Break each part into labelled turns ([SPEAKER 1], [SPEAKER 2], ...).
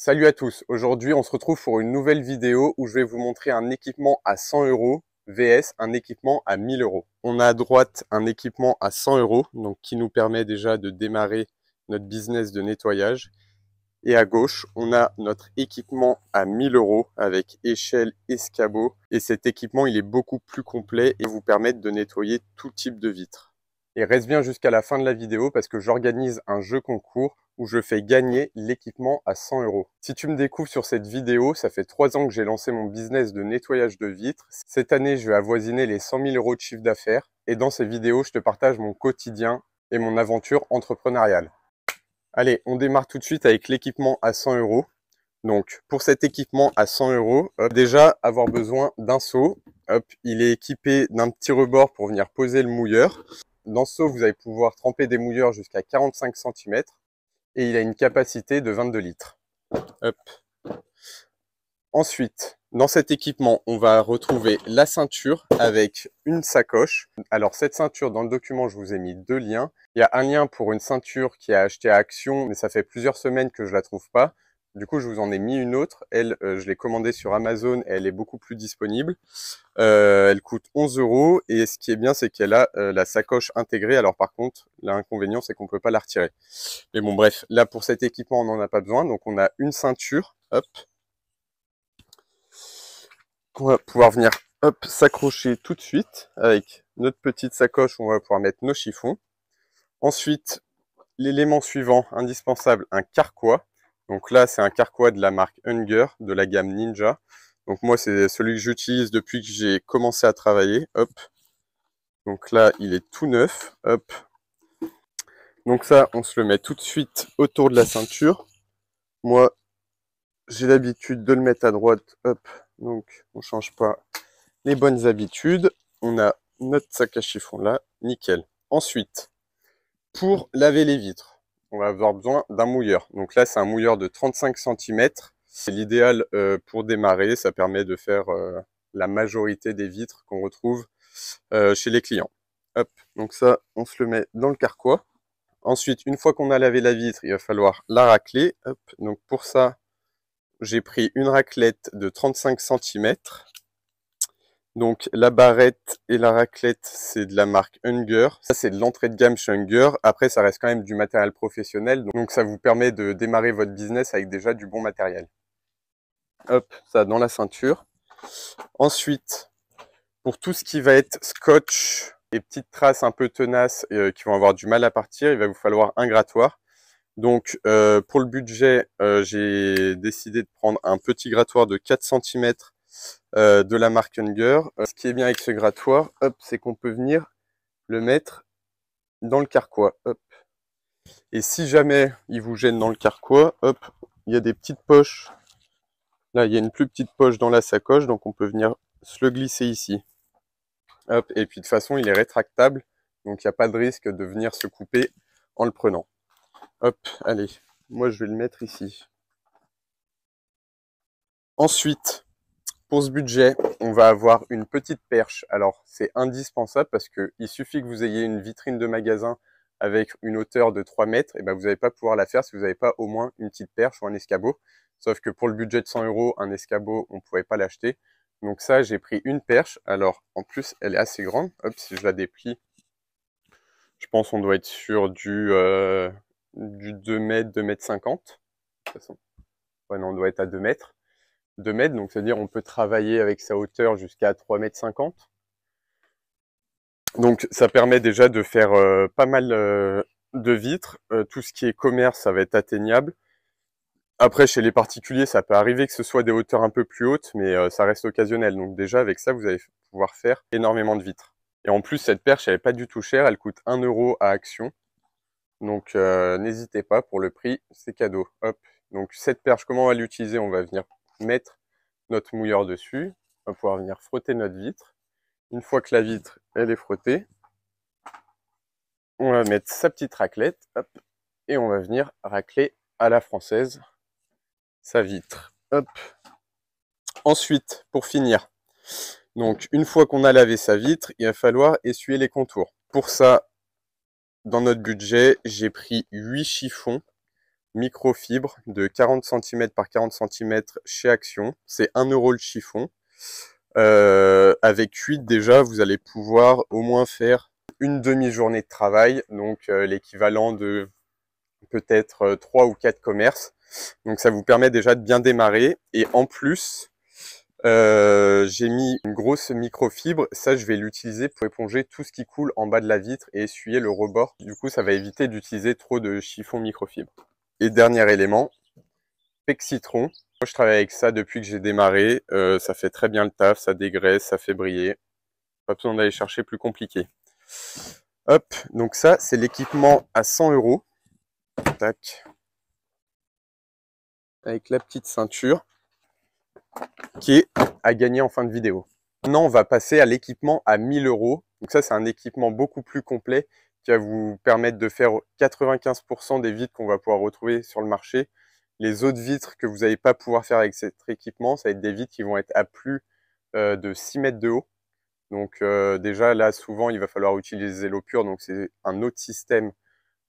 [SPEAKER 1] Salut à tous, aujourd'hui on se retrouve pour une nouvelle vidéo où je vais vous montrer un équipement à 100 € vs un équipement à 1000 €. On a à droite un équipement à 100 € donc qui nous permet déjà de démarrer notre business de nettoyage. Et à gauche, on a notre équipement à 1000 € avec échelle, escabeau. Et cet équipement, il est beaucoup plus complet et vous permet de nettoyer tout type de vitres. Et reste bien jusqu'à la fin de la vidéo parce que j'organise un jeu concours où je fais gagner l'équipement à 100 €. Si tu me découvres sur cette vidéo, ça fait 3 ans que j'ai lancé mon business de nettoyage de vitres. Cette année, je vais avoisiner les 100 000 € de chiffre d'affaires. Et dans ces vidéos, je te partage mon quotidien et mon aventure entrepreneuriale. Allez, on démarre tout de suite avec l'équipement à 100 €. Donc, pour cet équipement à 100 €, déjà avoir besoin d'un seau. Hop, il est équipé d'un petit rebord pour venir poser le mouilleur. Dans ce seau, vous allez pouvoir tremper des mouilleurs jusqu'à 45 cm et il a une capacité de 22 litres. Hop. Ensuite, dans cet équipement, on va retrouver la ceinture avec une sacoche. Alors cette ceinture, dans le document, je vous ai mis 2 liens. Il y a un lien pour une ceinture qui est achetée à Action, mais ça fait plusieurs semaines que je la trouve pas. Du coup, je vous en ai mis une autre. Elle, je l'ai commandée sur Amazon et elle est beaucoup plus disponible. Elle coûte 11 € et ce qui est bien, c'est qu'elle a la sacoche intégrée. Alors par contre, l'inconvénient, c'est qu'on peut pas la retirer. Mais bon, bref, là pour cet équipement, on n'en a pas besoin. Donc on a une ceinture, hop, qu'on va pouvoir venir hop, s'accrocher tout de suite avec notre petite sacoche où on va pouvoir mettre nos chiffons. Ensuite, l'élément suivant, indispensable, un carquois. Donc là, c'est un carquois de la marque Unger, de la gamme Ninja. Donc moi, c'est celui que j'utilise depuis que j'ai commencé à travailler. Hop. Donc là, il est tout neuf. Hop. Donc ça, on se le met tout de suite autour de la ceinture. Moi, j'ai l'habitude de le mettre à droite. Hop. Donc, on change pas les bonnes habitudes. On a notre sac à chiffon là, nickel. Ensuite, pour laver les vitres, on va avoir besoin d'un mouilleur. Donc là, c'est un mouilleur de 35 cm. C'est l'idéal pour démarrer. Ça permet de faire la majorité des vitres qu'on retrouve chez les clients. Hop, donc ça, on se le met dans le carquois. Ensuite, une fois qu'on a lavé la vitre, il va falloir la racler. Hop, donc pour ça, j'ai pris une raclette de 35 cm. Donc la barrette et la raclette, c'est de la marque Unger. Ça, c'est de l'entrée de gamme chez Unger. Après, ça reste quand même du matériel professionnel. Donc ça vous permet de démarrer votre business avec déjà du bon matériel. Hop, ça dans la ceinture. Ensuite, pour tout ce qui va être scotch et petites traces un peu tenaces qui vont avoir du mal à partir, il va vous falloir un grattoir. Donc pour le budget, j'ai décidé de prendre un petit grattoir de 4 cm de la marque Unger. Ce qui est bien avec ce grattoir, hop, c'est qu'on peut venir le mettre dans le carquois. Hop. Et si jamais il vous gêne dans le carquois, hop, il y a des petites poches. Là, il y a une plus petite poche dans la sacoche, donc on peut venir se le glisser ici. Hop, et puis de toute façon, il est rétractable, donc il n'y a pas de risque de venir se couper en le prenant. Hop, allez, moi je vais le mettre ici. Ensuite, pour ce budget, on va avoir une petite perche. Alors, c'est indispensable parce qu'il suffit que vous ayez une vitrine de magasin avec une hauteur de 3 mètres, et ben vous n'allez pas pouvoir la faire si vous n'avez pas au moins une petite perche ou un escabeau. Sauf que pour le budget de 100 €, un escabeau, on ne pouvait pas l'acheter. Donc ça, j'ai pris une perche. Alors, en plus, elle est assez grande. Hop, si je la déplie, je pense qu'on doit être sur du 2 mètres, 2 mètres 50. De toute façon, ouais, non, on doit être à 2 mètres. 2 mètres, donc c'est-à-dire on peut travailler avec sa hauteur jusqu'à 3 mètres 50. Donc ça permet déjà de faire pas mal de vitres. Tout ce qui est commerce, ça va être atteignable. Après, chez les particuliers, ça peut arriver que ce soit des hauteurs un peu plus hautes, mais ça reste occasionnel. Donc déjà, avec ça, vous allez pouvoir faire énormément de vitres. Et en plus, cette perche, elle n'est pas du tout chère. Elle coûte 1 € à Action. Donc n'hésitez pas, pour le prix, c'est cadeau. Hop. Donc cette perche, comment on va l'utiliser? On va venir mettre notre mouilleur dessus. On va pouvoir venir frotter notre vitre. Une fois que la vitre elle est frottée, on va mettre sa petite raclette, hop, et on va venir racler à la française sa vitre. Hop. Ensuite, pour finir, donc une fois qu'on a lavé sa vitre, il va falloir essuyer les contours. Pour ça, dans notre budget, j'ai pris 8 chiffons microfibre de 40 cm par 40 cm chez Action. C'est 1 € le chiffon. Avec 8 déjà, vous allez pouvoir au moins faire une demi-journée de travail, donc l'équivalent de peut-être 3 ou 4 commerces. Donc ça vous permet déjà de bien démarrer. Et en plus, j'ai mis une grosse microfibre. Ça, je vais l'utiliser pour éponger tout ce qui coule en bas de la vitre et essuyer le rebord. Du coup, ça va éviter d'utiliser trop de chiffon microfibre. Et dernier élément, Pexitron. Moi, je travaille avec ça depuis que j'ai démarré. Ça fait très bien le taf, ça dégraisse, ça fait briller. Pas besoin d'aller chercher plus compliqué. Hop, donc ça, c'est l'équipement à 100 €. Tac. Avec la petite ceinture qui est à gagner en fin de vidéo. Maintenant, on va passer à l'équipement à 1000 €. Donc ça, c'est un équipement beaucoup plus complet qui va vous permettre de faire 95% des vitres qu'on va pouvoir retrouver sur le marché. Les autres vitres que vous n'allez pas pouvoir faire avec cet équipement, ça va être des vitres qui vont être à plus de 6 mètres de haut. Donc déjà, là, souvent, il va falloir utiliser l'eau pure. Donc c'est un autre système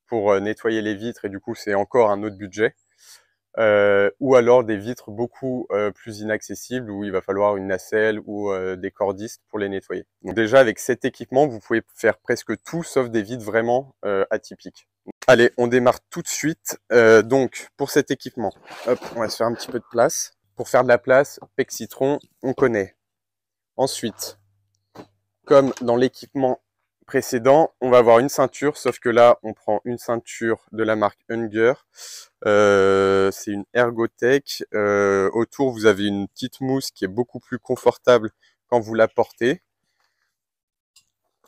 [SPEAKER 1] pour nettoyer les vitres et du coup, c'est encore un autre budget. Ou alors des vitres beaucoup plus inaccessibles où il va falloir une nacelle ou des cordistes pour les nettoyer. Donc déjà avec cet équipement, vous pouvez faire presque tout sauf des vitres vraiment atypiques. Allez, on démarre tout de suite. Donc pour cet équipement, hop, on va se faire un petit peu de place. Pour faire de la place, Pexitron, on connaît. Ensuite, comme dans l'équipement précédent, on va avoir une ceinture, sauf que là, on prend une ceinture de la marque Unger. C'est une Ergotech. Autour, vous avez une petite mousse qui est beaucoup plus confortable quand vous la portez.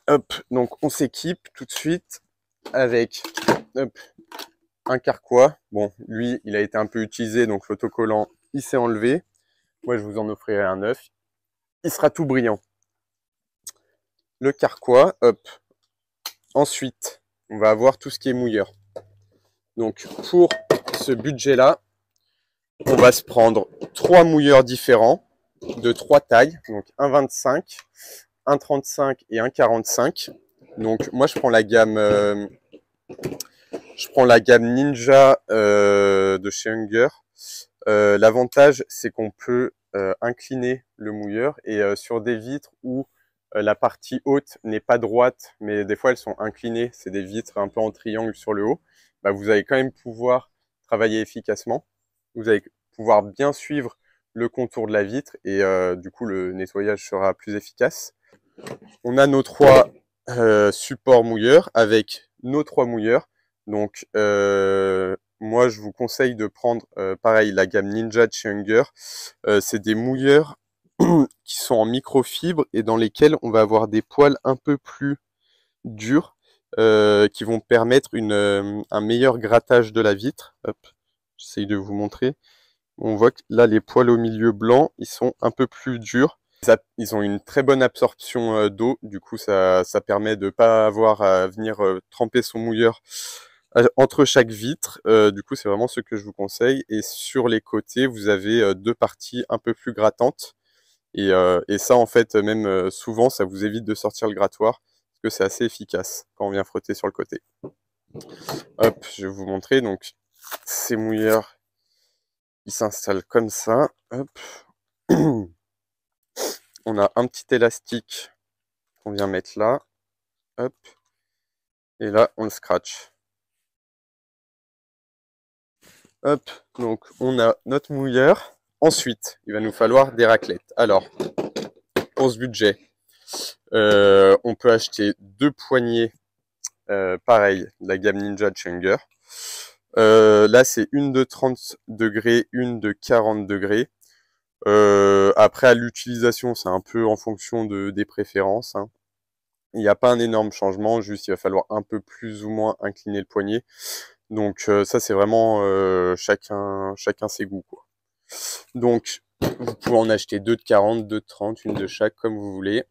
[SPEAKER 1] Hop, donc on s'équipe tout de suite avec hop, un carquois. Bon, lui, il a été un peu utilisé, donc l'autocollant, il s'est enlevé. Moi, je vous en offrirai un neuf. Il sera tout brillant. Le carquois, hop. Ensuite, on va avoir tout ce qui est mouilleur. Donc, pour ce budget-là, on va se prendre 3 mouilleurs différents de 3 tailles. Donc, un 25, un 35 et un 45. Donc, moi, je prends la gamme Ninja de chez Unger. L'avantage, c'est qu'on peut incliner le mouilleur et sur des vitres où la partie haute n'est pas droite, mais des fois elles sont inclinées, c'est des vitres un peu en triangle sur le haut, bah, vous allez quand même pouvoir travailler efficacement. Vous allez pouvoir bien suivre le contour de la vitre et du coup le nettoyage sera plus efficace. On a nos 3 supports mouilleurs avec nos 3 mouilleurs. Donc moi je vous conseille de prendre pareil la gamme Ninja de chez Unger. C'est des mouilleurs qui sont en microfibre et dans lesquels on va avoir des poils un peu plus durs qui vont permettre un meilleur grattage de la vitre. Hop, j'essaye de vous montrer. On voit que là les poils au milieu blanc, ils sont un peu plus durs. Ils ont une très bonne absorption d'eau, du coup ça permet de ne pas avoir à venir tremper son mouilleur entre chaque vitre. Du coup c'est vraiment ce que je vous conseille. Et sur les côtés, vous avez 2 parties un peu plus grattantes. Et ça en fait, même souvent, ça vous évite de sortir le grattoir, parce que c'est assez efficace quand on vient frotter sur le côté. Hop, je vais vous montrer. Donc ces mouilleurs, ils s'installent comme ça. Hop. On a un petit élastique qu'on vient mettre là. Hop. Et là, on le scratch. Hop. Donc, on a notre mouilleur. Ensuite, il va nous falloir des raclettes. Alors, pour ce budget, on peut acheter 2 poignées, pareil, de la gamme Ninja de Unger. Là, c'est une de 30 degrés, une de 40 degrés. Après, à l'utilisation, c'est un peu en fonction des préférences, hein. Il n'y a pas un énorme changement, juste il va falloir un peu plus ou moins incliner le poignet. Donc ça, c'est vraiment chacun ses goûts, quoi. Donc, vous pouvez en acheter 2 de 40, 2 de 30, une de chaque, comme vous voulez.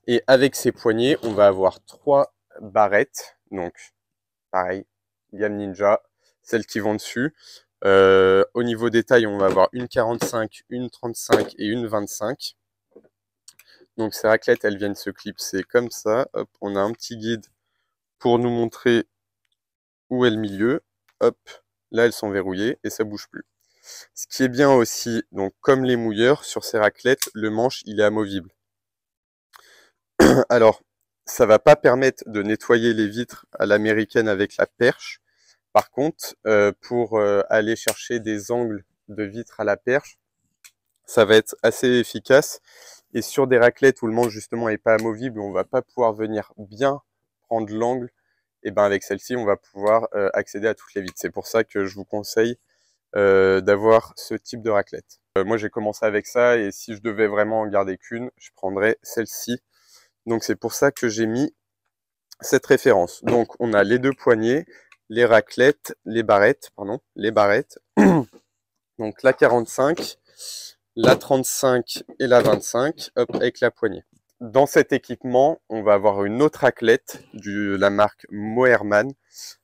[SPEAKER 1] Et avec ces poignées, on va avoir 3 barrettes. Donc, pareil, gamme Ninja, celles qui vont dessus. Au niveau des tailles, on va avoir une 45, une 35 et une 25. Donc ces raclettes, elles viennent se clipser comme ça. Hop, on a un petit guide pour nous montrer où est le milieu. Hop, là elles sont verrouillées et ça bouge plus. Ce qui est bien aussi, donc comme les mouilleurs, sur ces raclettes, le manche il est amovible. Alors, ça va pas permettre de nettoyer les vitres à l'américaine avec la perche. Par contre, pour aller chercher des angles de vitres à la perche, ça va être assez efficace. Et sur des raclettes où le manche justement n'est pas amovible, où on va pas pouvoir venir bien prendre l'angle, et ben avec celle-ci, on va pouvoir accéder à toutes les vitres. C'est pour ça que je vous conseille d'avoir ce type de raclette. Moi, j'ai commencé avec ça et si je devais vraiment en garder qu'une, je prendrais celle-ci. Donc c'est pour ça que j'ai mis cette référence. Donc on a les deux poignées, les raclettes, les barrettes, pardon, les barrettes. Donc la 45, la 35 et la 25, hop, avec la poignée. Dans cet équipement, on va avoir une autre raclette de la marque Moerman.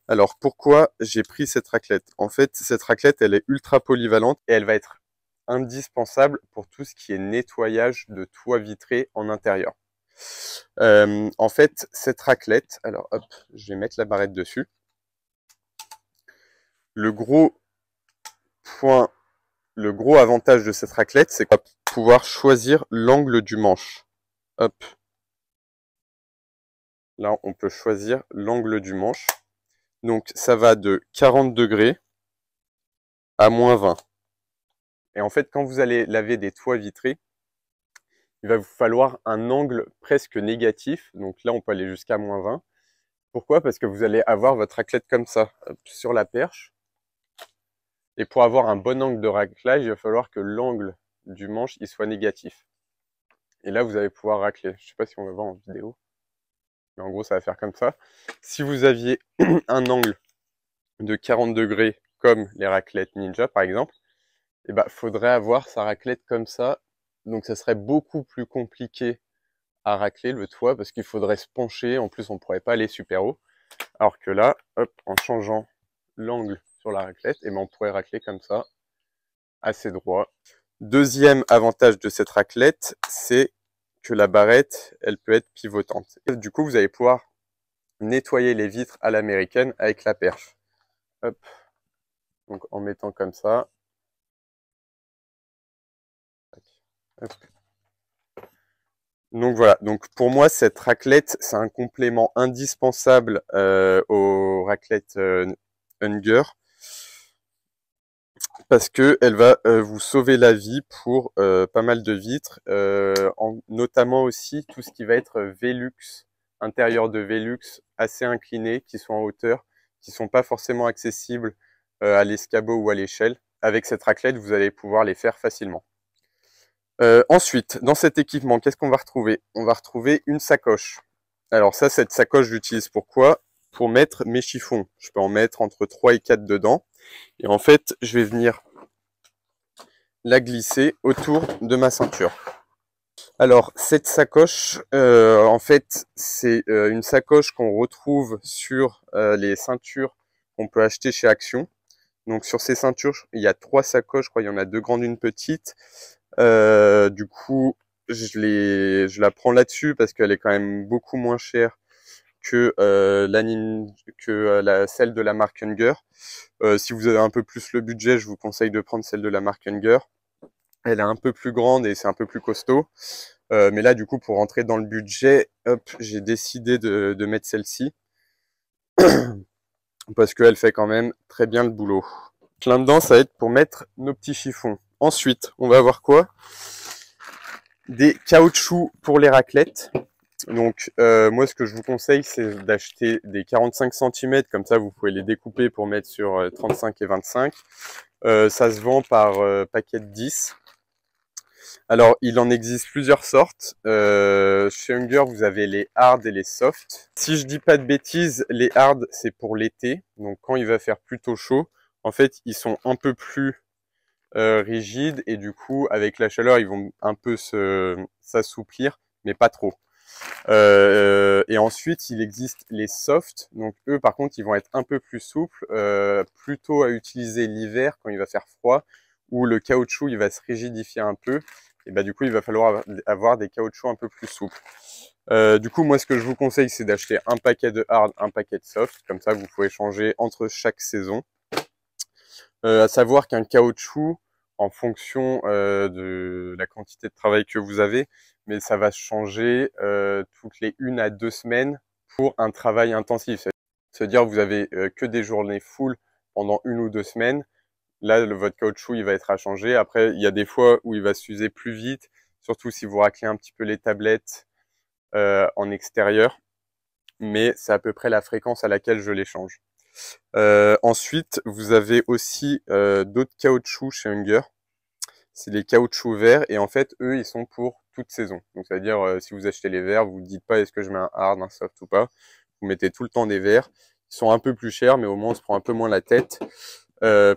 [SPEAKER 1] Alors pourquoi j'ai pris cette raclette? En fait, cette raclette, elle est ultra polyvalente et elle va être indispensable pour tout ce qui est nettoyage de toit vitré en intérieur. En fait, cette raclette, alors hop, je vais mettre la barrette dessus. Le gros point, le gros avantage de cette raclette, c'est qu'on va pouvoir choisir l'angle du manche. Hop. Là, on peut choisir l'angle du manche. Donc, ça va de 40 degrés à moins 20. Et en fait, quand vous allez laver des toits vitrés, il va vous falloir un angle presque négatif. Donc là, on peut aller jusqu'à moins 20. Pourquoi? Parce que vous allez avoir votre raclette comme ça, sur la perche. Et pour avoir un bon angle de raclage, il va falloir que l'angle du manche il soit négatif. Et là, vous allez pouvoir racler. Je ne sais pas si on va voir en vidéo. Mais en gros, ça va faire comme ça. Si vous aviez un angle de 40 degrés, comme les raclettes Ninja par exemple, il faudrait avoir sa raclette comme ça. Donc ça serait beaucoup plus compliqué à racler le toit parce qu'il faudrait se pencher. En plus, on ne pourrait pas aller super haut. Alors que là, hop, en changeant l'angle sur la raclette, on pourrait racler comme ça, assez droit. Deuxième avantage de cette raclette, c'est que la barrette, elle peut être pivotante. Et du coup, vous allez pouvoir nettoyer les vitres à l'américaine avec la perche. Hop. Donc en mettant comme ça. Hop. Donc voilà, donc pour moi cette raclette c'est un complément indispensable aux raclettes Unger parce que elle va vous sauver la vie pour pas mal de vitres, notamment aussi tout ce qui va être Velux, intérieur de Velux assez incliné, qui sont en hauteur, qui sont pas forcément accessibles à l'escabeau ou à l'échelle. Avec cette raclette, vous allez pouvoir les faire facilement. Ensuite, dans cet équipement, qu'est-ce qu'on va retrouver? On va retrouver une sacoche. Alors ça, cette sacoche, j'utilise pourquoi? Pour mettre mes chiffons. Je peux en mettre entre 3 et 4 dedans. Et en fait, je vais venir la glisser autour de ma ceinture. Alors, cette sacoche, en fait, c'est une sacoche qu'on retrouve sur les ceintures qu'on peut acheter chez Action. Donc, sur ces ceintures, il y a 3 sacoches, je crois, il y en a 2 grandes, une petite. Du coup, je la prends là-dessus parce qu'elle est quand même beaucoup moins chère que celle de la marque Unger. Si vous avez un peu plus le budget, je vous conseille de prendre celle de la marque Unger. Elle est un peu plus grande et c'est un peu plus costaud. Mais là, du coup, pour rentrer dans le budget, hop, j'ai décidé de mettre celle-ci parce qu'elle fait quand même très bien le boulot. Là-dedans, ça va être pour mettre nos petits chiffons. Ensuite, on va avoir quoi? Des caoutchoucs pour les raclettes. Donc moi ce que je vous conseille c'est d'acheter des 45 cm, comme ça vous pouvez les découper pour mettre sur 35 et 25. Ça se vend par paquet de 10. Alors il en existe plusieurs sortes. Chez Unger vous avez les hard et les soft. Si je dis pas de bêtises, les hard c'est pour l'été, donc quand il va faire plutôt chaud, en fait ils sont un peu plus rigides et du coup avec la chaleur ils vont un peu s'assouplir, mais pas trop. Et ensuite, il existe les softs. Donc eux, par contre, ils vont être un peu plus souples, plutôt à utiliser l'hiver quand il va faire froid, où le caoutchouc il va se rigidifier un peu. Et du coup, il va falloir avoir des caoutchoucs un peu plus souples. Du coup, moi, ce que je vous conseille, c'est d'acheter un paquet de hard, un paquet de soft. Comme ça, vous pouvez changer entre chaque saison. À savoir qu'un caoutchouc, en fonction de la quantité de travail que vous avez, mais ça va changer toutes les 1 à 2 semaines pour un travail intensif. C'est-à-dire que vous avez que des journées full pendant 1 ou 2 semaines. Là, votre caoutchouc, il va être à changer. Après, il y a des fois où il va s'user plus vite, surtout si vous raclez un petit peu les tablettes en extérieur. Mais c'est à peu près la fréquence à laquelle je les change. Ensuite, vous avez aussi d'autres caoutchoucs chez Unger. C'est les caoutchoucs verts et en fait, eux, ils sont pour toute saison. Donc, c'est-à-dire, si vous achetez les verts, vous ne dites pas est-ce que je mets un hard, un soft ou pas. Vous mettez tout le temps des verts. Ils sont un peu plus chers, mais au moins, on se prend un peu moins la tête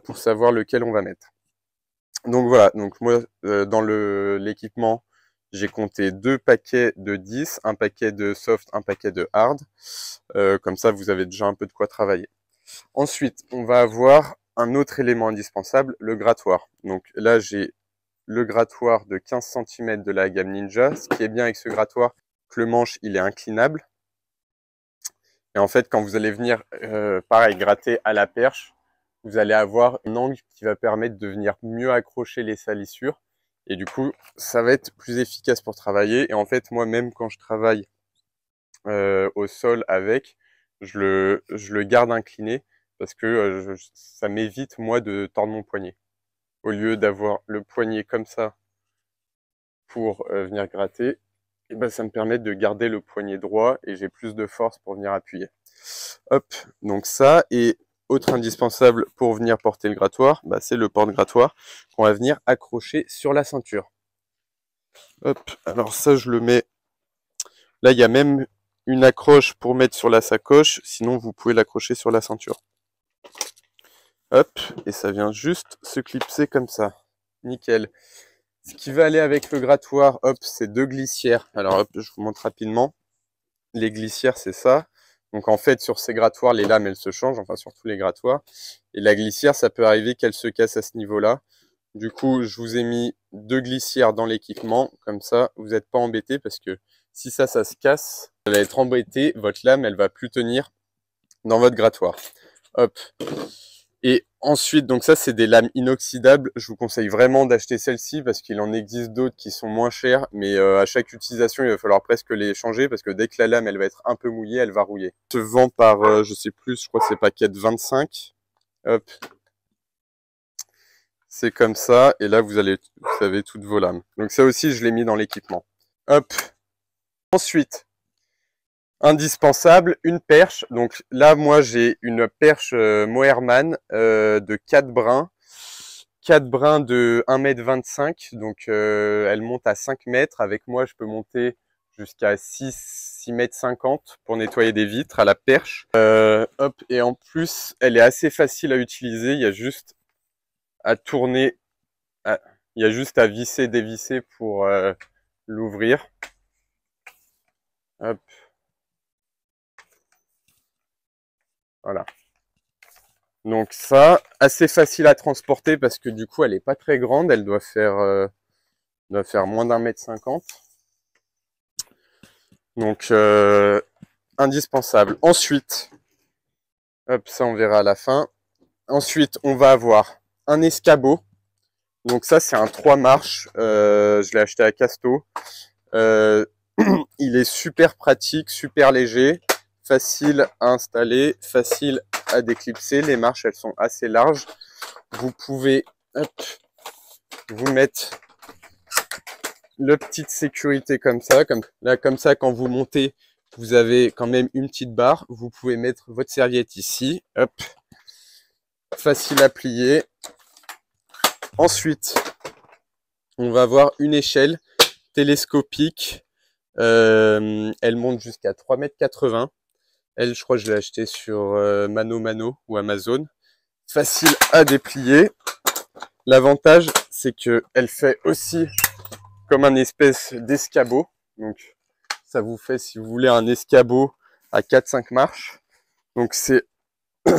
[SPEAKER 1] pour savoir lequel on va mettre. Donc voilà, donc moi, dans l'équipement, j'ai compté 2 paquets de 10, un paquet de soft, un paquet de hard. Comme ça, vous avez déjà un peu de quoi travailler. Ensuite, on va avoir un autre élément indispensable, le grattoir. Donc là, j'ai le grattoir de 15 cm de la gamme Ninja. Ce qui est bien avec ce grattoir, que le manche, il est inclinable. Et en fait, quand vous allez venir, pareil, gratter à la perche, vous allez avoir un angle qui va permettre de venir mieux accrocher les salissures. Et du coup, ça va être plus efficace pour travailler. Et en fait, moi-même, quand je travaille au sol avec, je le garde incliné parce que ça m'évite, moi, de tordre mon poignet. Au lieu d'avoir le poignet comme ça pour venir gratter, et ben, ça me permet de garder le poignet droit et j'ai plus de force pour venir appuyer. Hop, donc ça, et autre indispensable pour venir porter le grattoir, bah, c'est le porte-grattoir qu'on va venir accrocher sur la ceinture. Hop, alors ça je le mets, là il y a même une accroche pour mettre sur la sacoche, sinon vous pouvez l'accrocher sur la ceinture. Hop, et ça vient juste se clipser comme ça, nickel. Ce qui va aller avec le grattoir, hop, c'est 2 glissières. Alors hop, je vous montre rapidement. Les glissières, c'est ça. Donc en fait, sur ces grattoirs, les lames, elles se changent, enfin sur tous les grattoirs. Et la glissière, ça peut arriver qu'elle se casse à ce niveau-là. Du coup, je vous ai mis 2 glissières dans l'équipement. Comme ça, vous n'êtes pas embêtés parce que si ça se casse, vous allez être embêté. Votre lame, elle va plus tenir dans votre grattoir. Hop. Et ensuite, donc ça, c'est des lames inoxydables. Je vous conseille vraiment d'acheter celle-ci parce qu'il en existe d'autres qui sont moins chères. Mais à chaque utilisation, il va falloir presque les changer parce que dès que la lame, elle va être un peu mouillée, elle va rouiller. Se vend par, je sais plus, je crois que c'est paquet de 25. Hop. C'est comme ça. Et là, vous avez toutes vos lames. Donc ça aussi, je l'ai mis dans l'équipement. Hop. Ensuite, indispensable, une perche. Donc là, moi, j'ai une perche Moerman de 4 brins. 4 brins de 1,25 m. Donc elle monte à 5 mètres. Avec moi, je peux monter jusqu'à 6,50 m pour nettoyer des vitres à la perche. Hop, et en plus, elle est assez facile à utiliser. Il y a juste à tourner, il y a juste à visser, dévisser pour l'ouvrir. Hop. Voilà. Donc ça, assez facile à transporter parce que du coup, elle est pas très grande. Elle doit faire moins d'1,50 m. Donc, indispensable. Ensuite, hop, ça on verra à la fin. Ensuite, on va avoir un escabeau. Donc ça, c'est un 3 marches. Je l'ai acheté à Casto. Il est super pratique, super léger, facile à installer, facile à déclipser. Les marches, elles sont assez larges. Vous pouvez vous mettre le petite sécurité comme ça. Comme ça, quand vous montez, vous avez quand même une petite barre. Vous pouvez mettre votre serviette ici. Hop. Facile à plier. Ensuite, on va avoir une échelle télescopique. Elle monte jusqu'à 3,80 m. Elle, je crois que je l'ai achetée sur Mano ou Amazon. Facile à déplier. L'avantage, c'est qu'elle fait aussi comme un espèce d'escabeau. Donc, ça vous fait, si vous voulez, un escabeau à 4-5 marches. Donc,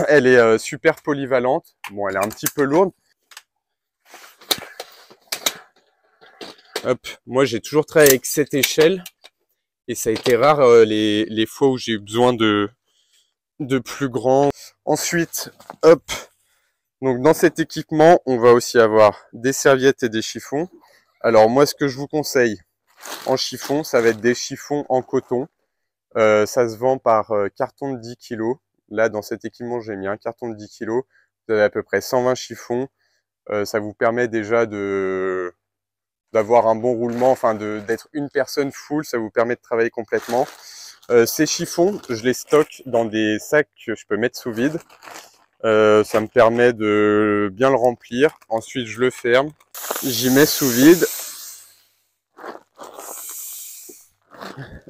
[SPEAKER 1] elle est super polyvalente. Bon, elle est un petit peu lourde. Hop, moi, j'ai toujours travaillé avec cette échelle. Et ça a été rare les fois où j'ai eu besoin de plus grand. Ensuite, hop, Donc dans cet équipement, on va aussi avoir des serviettes et des chiffons. Alors moi, ce que je vous conseille en chiffon, ça va être des chiffons en coton. Ça se vend par carton de 10 kg. Là, dans cet équipement, j'ai mis un carton de 10 kg. Vous avez à peu près 120 chiffons. Ça vous permet déjà d'avoir un bon roulement, enfin d'être une personne full. Ça vous permet de travailler complètement. Ces chiffons, je les stocke dans des sacs que je peux mettre sous vide. Ça me permet de bien le remplir. Ensuite, je le ferme. J'y mets sous vide.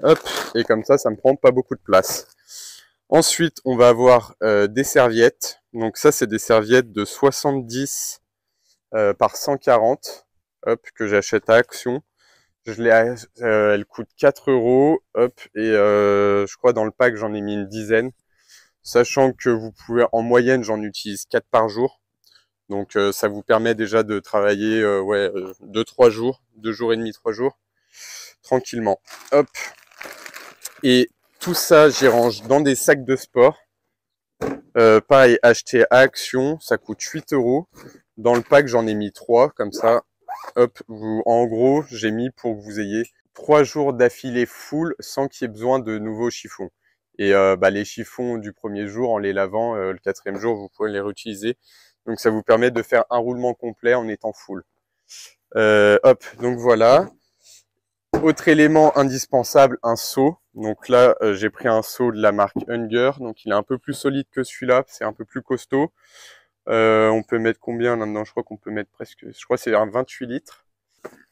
[SPEAKER 1] Hop, et comme ça me prend pas beaucoup de place. Ensuite, on va avoir des serviettes. Donc ça, c'est des serviettes de 70 par 140, hop, que j'achète à Action. Elles coûtent 4 €, hop, et je crois dans le pack, j'en ai mis une dizaine. Sachant que vous pouvez, en moyenne, j'en utilise 4 par jour. Donc ça vous permet déjà de travailler 2-3 jours, 2 jours et demi, 3 jours, tranquillement. Hop. Et tout ça, j'y range dans des sacs de sport. Pareil, acheté à Action, ça coûte 8 €. Dans le pack, j'en ai mis 3, comme ça. Hop, en gros, j'ai mis pour que vous ayez 3 jours d'affilée full sans qu'il y ait besoin de nouveaux chiffons. Et les chiffons du premier jour, en les lavant, le 4e jour, vous pouvez les réutiliser. Donc ça vous permet de faire un roulement complet en étant full. Hop, donc voilà. Autre élément indispensable, un seau. Donc là, j'ai pris un seau de la marque Unger. Donc il est un peu plus solide que celui-là, c'est un peu plus costaud. On peut mettre combien là-dedans? Je crois qu'on peut mettre c'est un 28 litres.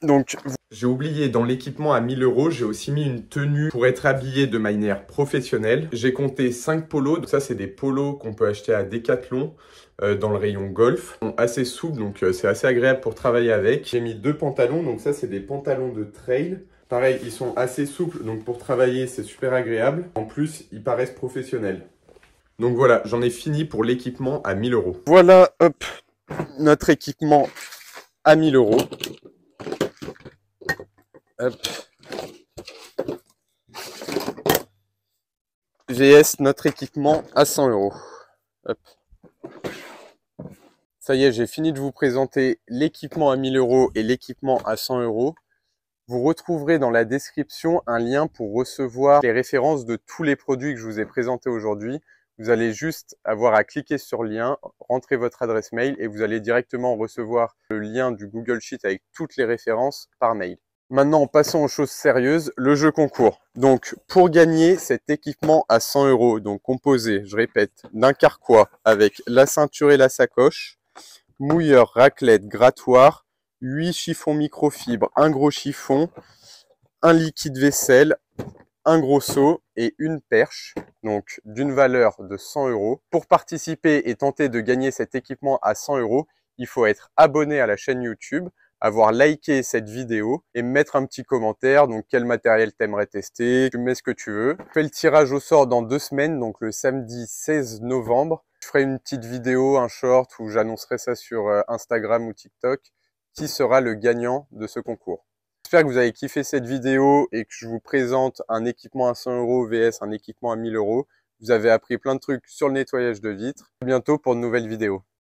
[SPEAKER 1] Donc, j'ai oublié, dans l'équipement à 1000 €, j'ai aussi mis une tenue pour être habillé de manière professionnelle. J'ai compté 5 polos. Donc ça, c'est des polos qu'on peut acheter à Decathlon dans le rayon golf. Ils sont assez souples, donc c'est assez agréable pour travailler avec. J'ai mis 2 pantalons. Donc ça, c'est des pantalons de trail. Pareil, ils sont assez souples, donc pour travailler, c'est super agréable. En plus, ils paraissent professionnels. Donc voilà, j'en ai fini pour l'équipement à 1000 €. Voilà, hop, notre équipement à 1000 €. Hop. VS, notre équipement à 100 €. Hop. Ça y est, j'ai fini de vous présenter l'équipement à 1000 € et l'équipement à 100 €. Vous retrouverez dans la description un lien pour recevoir les références de tous les produits que je vous ai présentés aujourd'hui. Vous allez juste avoir à cliquer sur le lien, rentrer votre adresse mail et vous allez directement recevoir le lien du Google Sheet avec toutes les références par mail. Maintenant, passons aux choses sérieuses, le jeu concours. Donc, pour gagner cet équipement à 100 €, donc composé, je répète, d'un carquois avec la ceinture et la sacoche, mouilleur, raclette, grattoir, 8 chiffons microfibres, un gros chiffon, un liquide vaisselle, un gros seau et une perche, donc d'une valeur de 100 €. Pour participer et tenter de gagner cet équipement à 100 €, il faut être abonné à la chaîne YouTube, avoir liké cette vidéo et mettre un petit commentaire, donc quel matériel t'aimerais tester, tu mets ce que tu veux. Je fais le tirage au sort dans 2 semaines, donc le samedi 16 novembre. Je ferai une petite vidéo, un short où j'annoncerai ça sur Instagram ou TikTok, qui sera le gagnant de ce concours. J'espère que vous avez kiffé cette vidéo et que je vous présente un équipement à 100 € vs un équipement à 1000 €. Vous avez appris plein de trucs sur le nettoyage de vitres. À bientôt pour de nouvelles vidéos.